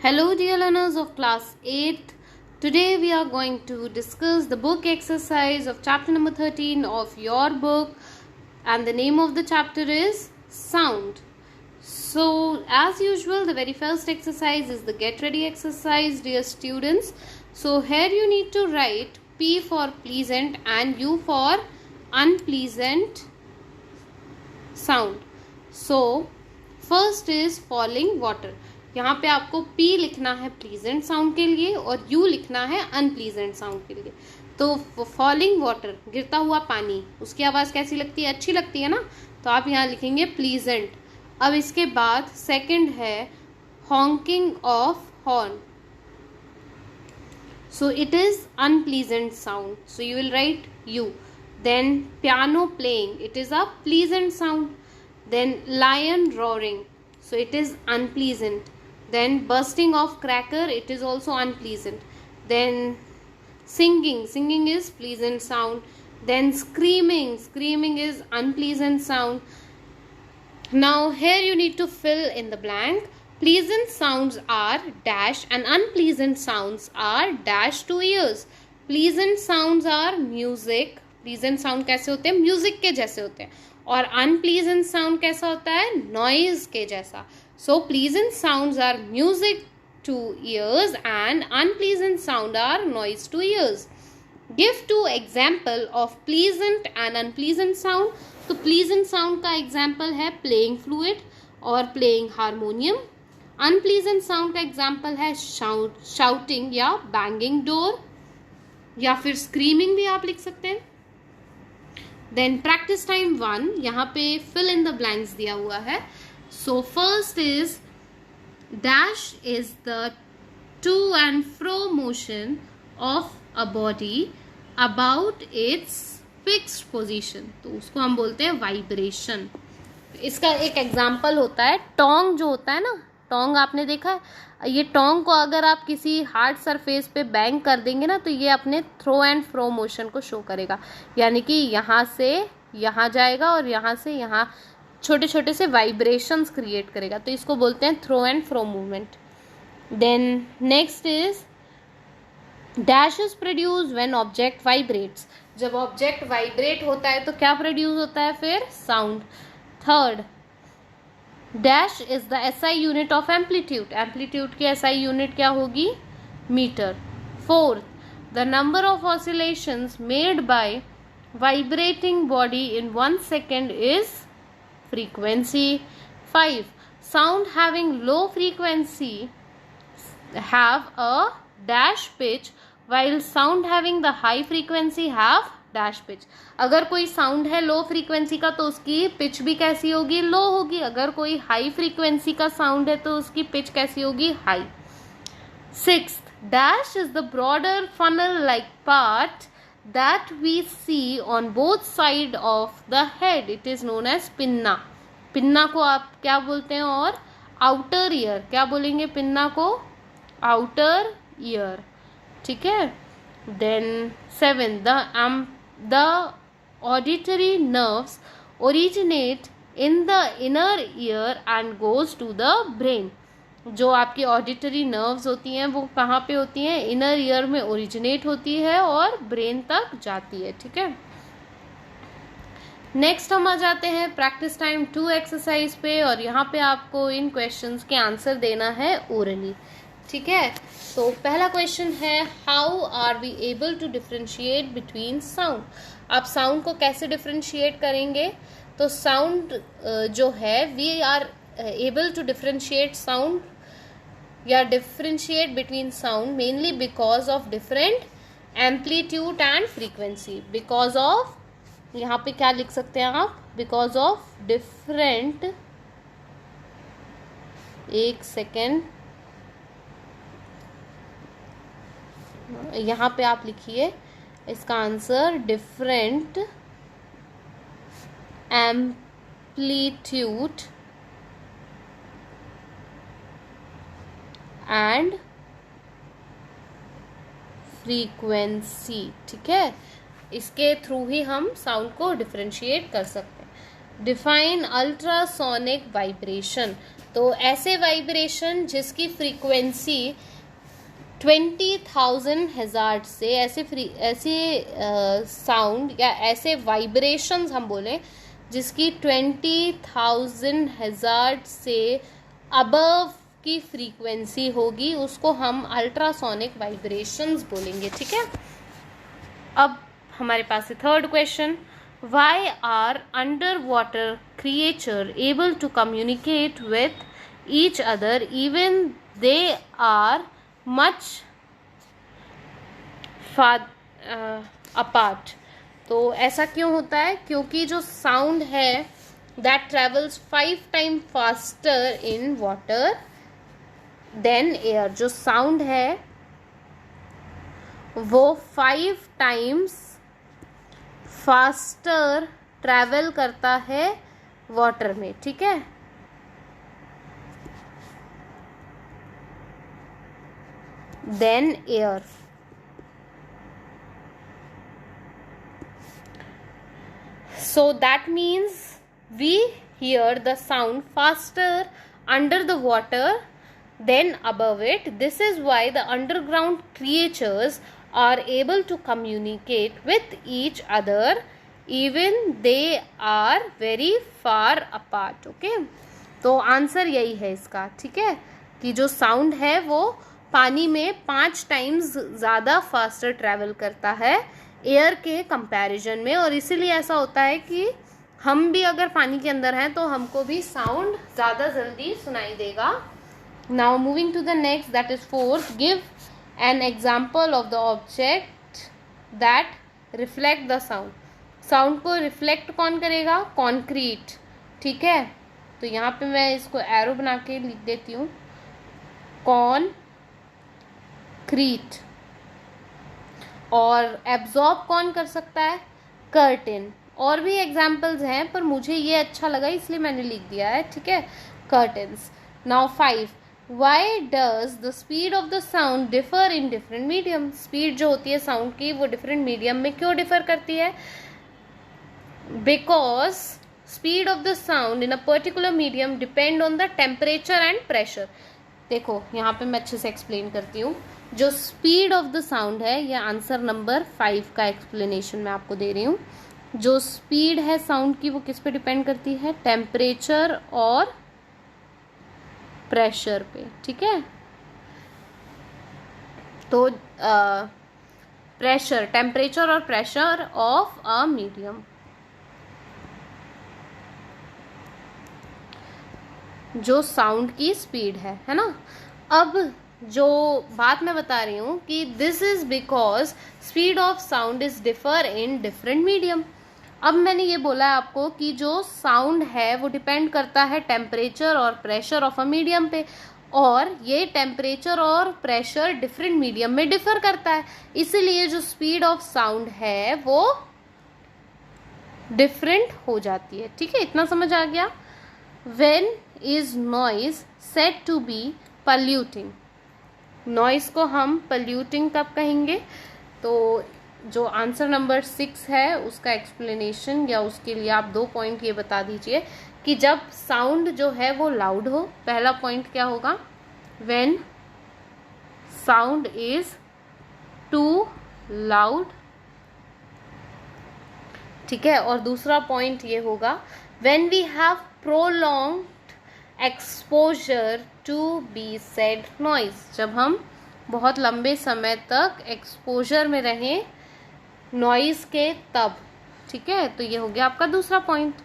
Hello dear learners of class 8. Today we are going to discuss the book exercise of chapter number 13 of your book, and the name of the chapter is Sound. So as usual, the very first exercise is the get ready exercise, dear students. So here you need to write P for pleasant and U for unpleasant sound. So first is falling water. यहाँ पे आपको P लिखना है pleasant sound के लिए और U लिखना है अनप्लीजेंट साउंड के लिए. तो फॉलिंग वाटर, गिरता हुआ पानी, उसकी आवाज़ कैसी लगती है? अच्छी लगती है ना. तो आप यहाँ लिखेंगे प्लीजेंट. अब इसके बाद सेकंड है honking of horn. So it is unpleasant sound, so you will write U. Then piano playing, it is a pleasant sound. Then lion roaring, so it is unpleasant. Then bursting of cracker, it is also unpleasant. Then singing is pleasant sound. Then screaming is unpleasant sound. Now here you need to fill in the blank. Pleasant sounds are dash and unpleasant sounds are dash to ears. Pleasant sounds are music. Pleasant sound कैसे होते हैं? Music के जैसे होते हैं. और unpleasant sound कैसा होता है? नॉइज के जैसा. So pleasant sounds are music to ears and unpleasant sound are noise to ears. Give two example of pleasant and unpleasant sound. तो प्लीजेंट साउंड का एग्जाम्पल है प्लेइंग फ्लूइड और प्लेइंग हारमोनियम. अनप्लीजेंट साउंड का example है shouting या banging door, या फिर screaming भी आप लिख सकते हैं. देन प्रैक्टिस टाइम 1, यहाँ पे फिल इन द ब्लैंक्स दिया हुआ है. So first is dash is the two and fro motion of a body about it's fixed position. तो उसको हम बोलते हैं वाइब्रेशन. इसका एक एग्जाम्पल होता है टोंग, जो होता है ना, टोंग आपने देखा है. ये टोंग को अगर आप किसी हार्ड सरफेस पे बैंग कर देंगे ना, तो ये अपने थ्रो एंड फ्रो मोशन को शो करेगा. यानी कि यहाँ से यहाँ जाएगा और यहाँ से यहाँ छोटे छोटे से वाइब्रेशंस क्रिएट करेगा. तो इसको बोलते हैं throw and fro movement. Then next is dash is produce when object vibrates. जब ऑब्जेक्ट वाइब्रेट होता है तो क्या प्रोड्यूस होता है? फिर sound. Third, dash is the SI unit of amplitude. Amplitude की SI यूनिट क्या होगी? Metre. Fourth, the number of oscillations made by vibrating body in 1 second is frequency. 5, sound having low frequency have a dash pitch while sound having the high frequency have dash pitch. अगर कोई sound है low frequency का तो उसकी pitch भी कैसी होगी? लो होगी. अगर कोई हाई फ्रीक्वेंसी का साउंड है तो उसकी पिच कैसी होगी? High. 6, dash is the broader funnel like part that we see on both side of the head. It is known as pinna. Pinna को आप क्या बोलते हैं? और आउटर ईयर क्या बोलेंगे? पिन्ना को आउटर ईयर. ठीक है. Then 7, the auditory nerves originate in the inner ear and goes to the brain. जो आपकी ऑडिटरी नर्व्स होती हैं वो कहाँ पे होती हैं? इनर ईयर में ओरिजिनेट होती है और ब्रेन तक जाती है. ठीक है. नेक्स्ट हम आ जाते हैं प्रैक्टिस टाइम 2 एक्सरसाइज पे, और यहाँ पे आपको इन क्वेश्चंस के आंसर देना है ओरली. ठीक है. तो पहला क्वेश्चन है how are we able to differentiate between sound. आप साउंड को कैसे डिफ्रेंशिएट करेंगे? तो साउंड जो है we are able to differentiate sound या differentiate between sound mainly because of different amplitude and frequency. Because of, यहाँ पे क्या लिख सकते हैं आप? बिकॉज ऑफ डिफरेंट, एक सेकेंड, यहाँ पे आप लिखिए इसका answer, different amplitude and frequency. ठीक है. इसके थ्रू ही हम साउंड को डिफरेंशिएट कर सकते हैं. Define ultrasonic vibration. तो ऐसे वाइब्रेशन जिसकी फ्रीक्वेंसी 20,000 हज़ार्ड से ऐसे साउंड या ऐसे वाइब्रेशंस हम बोले जिसकी 20,000 हज़ार्ड से अबव की फ्रीक्वेंसी होगी, उसको हम अल्ट्रासोनिक वाइब्रेशंस बोलेंगे। ठीक है, अब हमारे पास है third question, why are under water creature able to communicate with each other even they are much apart. तो ऐसा क्यों होता है? क्योंकि जो साउंड है that travels 5 time faster in water than air, जो साउंड है वो 5 टाइम्स फास्टर ट्रैवल करता है वाटर में। ठीक है, than air. So that means we hear the sound faster under the water than above it. This is why the underground creatures are able to communicate with each other even they are very far apart. Okay, तो answer यही है इसका। ठीक है, कि जो sound है वो पानी में 5 टाइम्स ज़्यादा फास्टर ट्रैवल करता है एयर के कंपैरिजन में, और इसीलिए ऐसा होता है कि हम भी अगर पानी के अंदर हैं तो हमको भी साउंड ज़्यादा जल्दी सुनाई देगा। Now moving to the next, that is fourth, give an example of the object that reflect the sound. Sound को रिफ्लेक्ट कौन करेगा? कॉन्क्रीट। ठीक है, तो यहाँ पे मैं इसको एरो बना के लिख देती हूँ, कॉन्क्रीट। और एब्जॉर्ब कौन कर सकता है? कर्टेन। और भी एग्जाम्पल्स हैं पर मुझे ये अच्छा लगा इसलिए मैंने लिख दिया है। ठीक है, curtains. Now 5, why does the speed of the sound differ in different medium. Speed जो होती है साउंड की वो डिफरेंट मीडियम में क्यों डिफर करती है? Because speed of the sound in a particular medium depend on the temperature and pressure. देखो यहाँ पे मैं अच्छे से एक्सप्लेन करती हूँ। जो स्पीड ऑफ द साउंड है, यह आंसर नंबर 5 का एक्सप्लेनेशन मैं आपको दे रही हूँ। जो स्पीड है साउंड की वो किस पे डिपेंड करती है? टेम्परेचर और प्रेशर पे। ठीक है, तो प्रेशर, टेम्परेचर और प्रेशर ऑफ अ मीडियम। जो साउंड की स्पीड है ना। अब जो बात मैं बता रही हूँ कि this is because speed of sound is differ in different medium. अब मैंने ये बोला है आपको कि जो साउंड है वो डिपेंड करता है टेम्परेचर और प्रेशर ऑफ अ मीडियम पे, और ये टेम्परेचर और प्रेशर डिफरेंट मीडियम में डिफर करता है, इसीलिए जो स्पीड ऑफ साउंड है वो डिफरेंट हो जाती है। ठीक है, इतना समझ आ गया। When is noise said to be polluting? Noise को हम polluting कब कहेंगे? तो जो आंसर नंबर 6 है उसका एक्सप्लेनेशन या उसके लिए आप 2 पॉइंट ये बता दीजिए कि जब साउंड जो है वो लाउड हो। पहला पॉइंट क्या होगा? When sound is too loud। ठीक है, और दूसरा पॉइंट ये होगा when we have prolonged exposure to be said noise। जब हम बहुत लंबे समय तक एक्सपोजर में रहें नॉइज के तब। ठीक है, तो ये हो गया आपका दूसरा पॉइंट।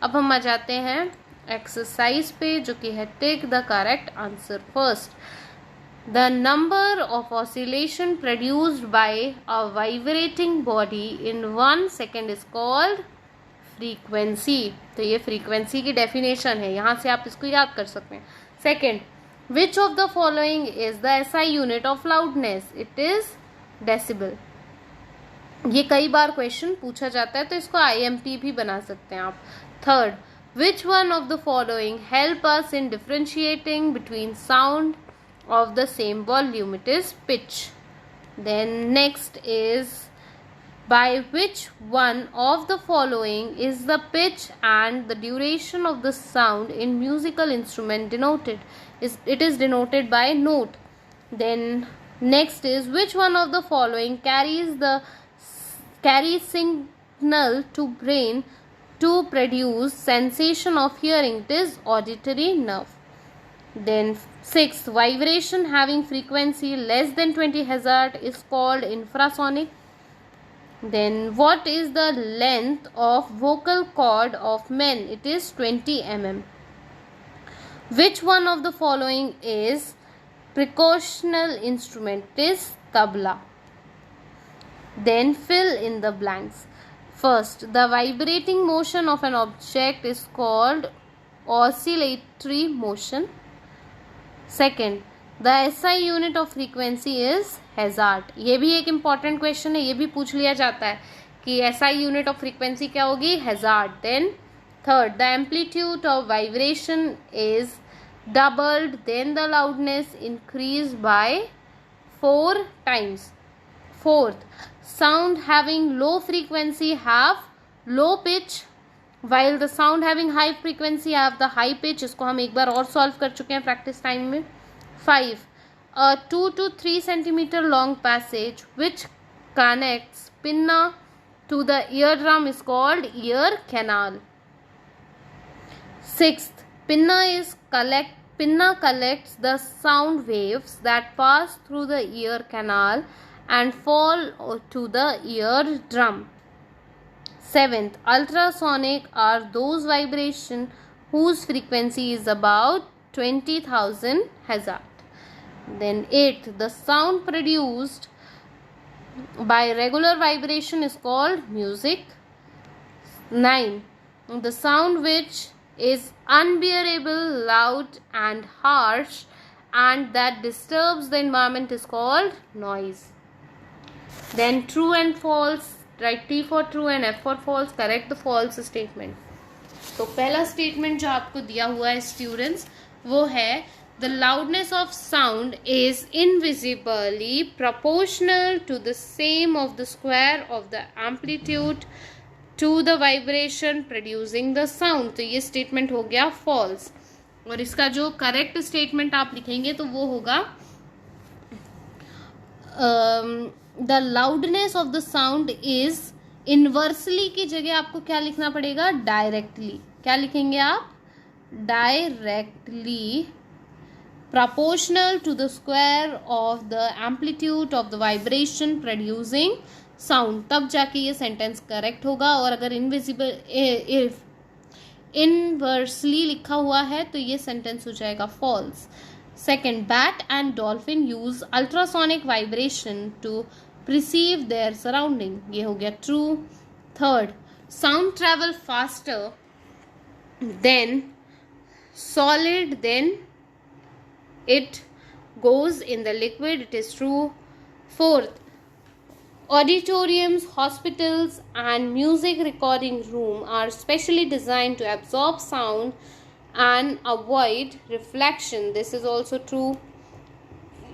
अब हम आ जाते हैं एक्सरसाइज पे, जो कि है take the correct answer first. The number of oscillation produced by a vibrating body in 1 second is called frequency. तो ये फ्रीक्वेंसी की डेफिनेशन है, यहाँ से आप इसको याद कर सकते हैं। Second, which of the following is the SI unit of loudness? It is decibel. ये कई बार क्वेश्चन पूछा जाता है तो इसको आईएमपी भी बना सकते हैं आप। Third, which one of the following help us in differentiating between sound of the same volume? It is pitch. Then next is by which one of the following is the pitch and the duration of the sound in musical instrument denoted? It is denoted by note. Then next is, which one of the following carries signal to brain to produce sensation of hearing? It is auditory nerve. Then sixth, vibration having frequency less than 20 Hz is called infrasonic. Then what is the length of vocal cord of men? It is 20 mm. Which one of the following is percussional instrument? It is tabla. Then fill in the blanks. First, the vibrating motion of an object is called oscillatory motion. Second, the SI unit of frequency is hazard. ये भी एक important question है, ये भी पूछ लिया जाता है कि SI यूनिट ऑफ फ्रीक्वेंसी क्या होगी? हैजार्ड. Then third, the amplitude of vibration is doubled, then the loudness increase by 4 times. Fourth, sound having low frequency have low pitch, while the sound having high frequency have the high pitch. इसको हम एक बार और solve कर चुके हैं practice time में. 5, a 2 to 3 centimeter long passage which connects pinna to the eardrum is called ear canal. 6th, pinna collects the sound waves that pass through the ear canal and fall to the eardrum. 7th, ultrasonic are those vibrations whose frequency is about 20,000 Hz. Then 8th, the sound produced by regular vibration is called music. 9, the sound which is unbearable, loud and harsh and that disturbs the environment is called noise. Then true and false, write T for true and F for false, correct the false statement. तो पहला statement जो आपको दिया हुआ है students वो है the loudness of sound is invisibly proportional to the same of the square of the amplitude to the vibration producing the sound. तो ये स्टेटमेंट हो गया false. और इसका जो करेक्ट स्टेटमेंट आप लिखेंगे तो वो होगा the loudness of the sound is inversely की जगह आपको क्या लिखना पड़ेगा? directly. क्या लिखेंगे आप? directly proportional to the square of the amplitude of the vibration producing sound. तब जाके ये सेंटेंस करेक्ट होगा. और अगर इनवर्सली लिखा हुआ है तो ये सेंटेंस हो जाएगा false. Second, bat and dolphin use ultrasonic vibration to perceive their surrounding. ये हो गया true. Third, sound travel faster than solid, then it goes in the liquid. It is true. Fourth, auditoriums, hospitals and music recording room are specially designed to absorb sound and avoid reflection. This is also true.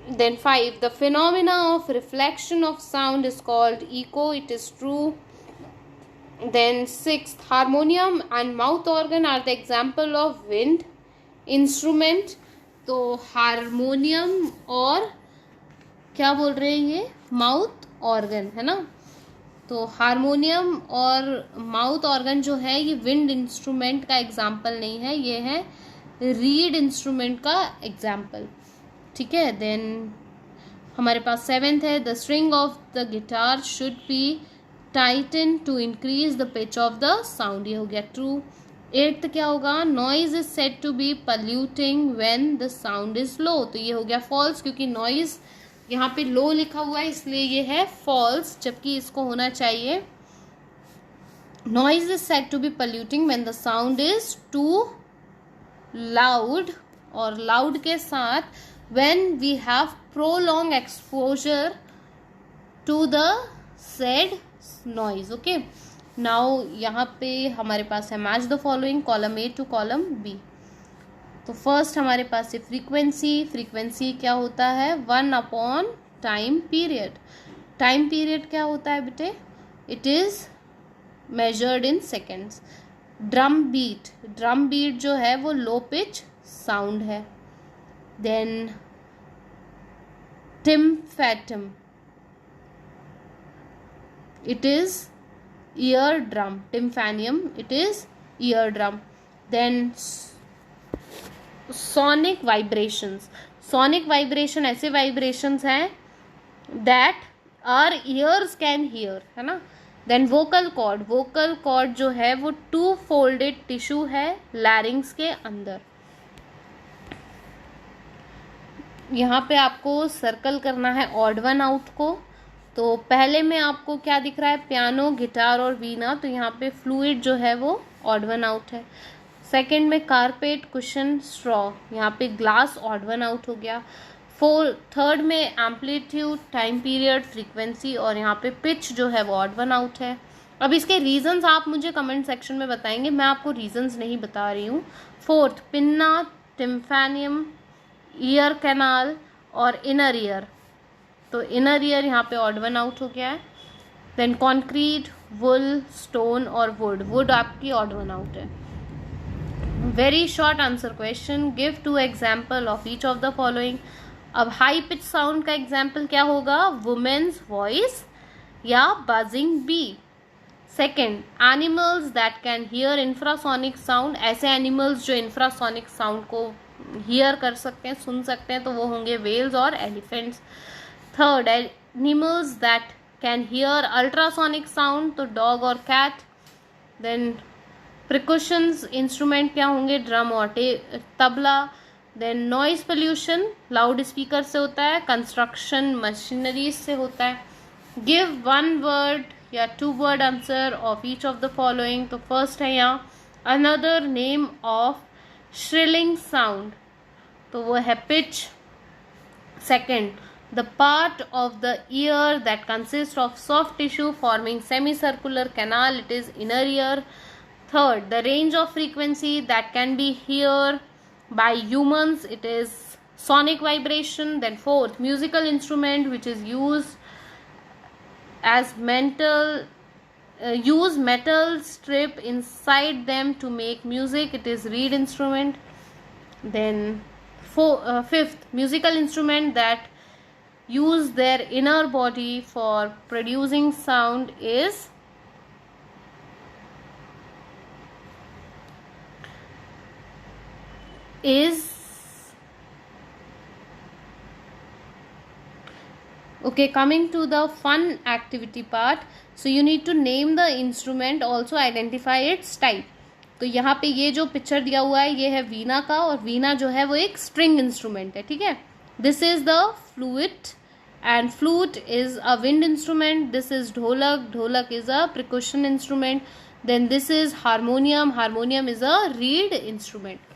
Then 5, the phenomena of reflection of sound is called echo. It is true. Then 6th, harmonium and mouth organ are the example of wind instrument. तो harmonium और क्या बोल रहे हैं ये? Mouth organ है ना. तो हारमोनियम और माउथ ऑर्गन जो है ये विंड इंस्ट्रूमेंट का एग्जाम्पल नहीं है, ये है रीड इंस्ट्रूमेंट का एग्जाम्पल. ठीक है. देन हमारे पास 7th है, the string of the guitar should be tighten to increase the pitch of the sound. ये हो गया ट्रू. 8th क्या होगा? Noise is said to be polluting when the sound is low. तो ये हो गया फॉल्स क्योंकि नॉइज यहाँ पे लो लिखा हुआ है इसलिए ये है फॉल्स, जबकि इसको होना चाहिए noise is said to be polluting when the sound is too loud. और लाउड के साथ when we have prolong exposure to the said noise. Okay. Now यहाँ पे हमारे पास है match the following, column A to column B. तो first हमारे पास है फ्रीक्वेंसी क्या होता है? 1 upon time period. Time period क्या होता है बेटे? it is measured in seconds. Drum beat जो है वो लो पिच साउंड है. Then tympanum, it is eardrum. Tymphanium, it is eardrum. Then sonic vibrations. Sonic vibration ऐसे vibrations हैं that our ears can hear, है ना. देन वोकल कॉर्ड जो है वो 2 folded टिश्यू है लैरिंग्स के अंदर. यहाँ पे आपको सर्कल करना है ऑड वन आउट को. तो पहले में आपको क्या दिख रहा है, पियानो, गिटार और वीणा. तो यहाँ पे फ्लूइड जो है वो ऑड वन आउट है. सेकंड में कारपेट, कुशन, स्ट्रॉ. यहाँ पे ग्लास ऑड वन आउट हो गया. थर्ड में एम्पलीट्यूड, टाइम पीरियड, फ्रीक्वेंसी और यहाँ पे पिच जो है वो ऑड वन आउट है. अब इसके रीजंस आप मुझे कमेंट सेक्शन में बताएंगे, मैं आपको रीजंस नहीं बता रही हूँ. Fourth, pinna, tympanum, ear canal और इनर ईयर. तो इनर ईयर यहाँ पे ऑड वन आउट हो गया है. देन कॉन्क्रीट, वुल, स्टोन और वुड आपकी ऑड वन आउट है. Very short answer question. Give 2 example of each of the following. अब हाई पिच साउंड का एग्जाम्पल क्या होगा, वुमेन्स वॉइस या buzzing bee. Second, animals that can hear infrasonic sound. ऐसे animals जो infrasonic sound को here कर सकते हैं, सुन सकते हैं, तो वो होंगे वेल्स और elephants. Third, animals that can hear ultrasonic sound, तो डॉग और कैट. देन प्रिकॉशंस इंस्ट्रूमेंट क्या होंगे, ड्रम और tabla. Then noise pollution loud speaker से होता है. कंस्ट्रक्शन मशीनरीज से होता है. गिव 1 word या 2 word answer of each of the following. तो फर्स्ट है यहाँ अनदर नेम ऑफ श्रिलिंग साउंड, तो वो है pitch. Second, the part of the year that consist of soft tissue forming semi circular canal, it is inner ear. Third, the range of frequency that can be here by humans, it is sonic vibration. Then fourth, musical instrument which is used as use metal strip inside them to make music, it is reed instrument. Then fifth, musical instrument that use their inner body for producing sound is okay. Coming to the fun activity part, so you need to name the instrument, also identify its type. तो यहाँ पे ये जो picture दिया हुआ है ये है वीणा का, और वीणा जो है वो एक स्ट्रिंग इंस्ट्रूमेंट है, ठीक है. This is the flute and flute is a wind instrument. This is dholak, dholak is a percussion instrument. Then this is harmonium, harmonium is a reed instrument.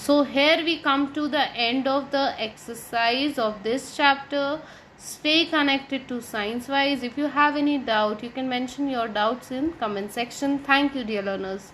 So here we come to the end of the exercise of this chapter. Stay connected to Science Wise. If you have any doubt, you can mention your doubts in comment section. Thank you, dear learners.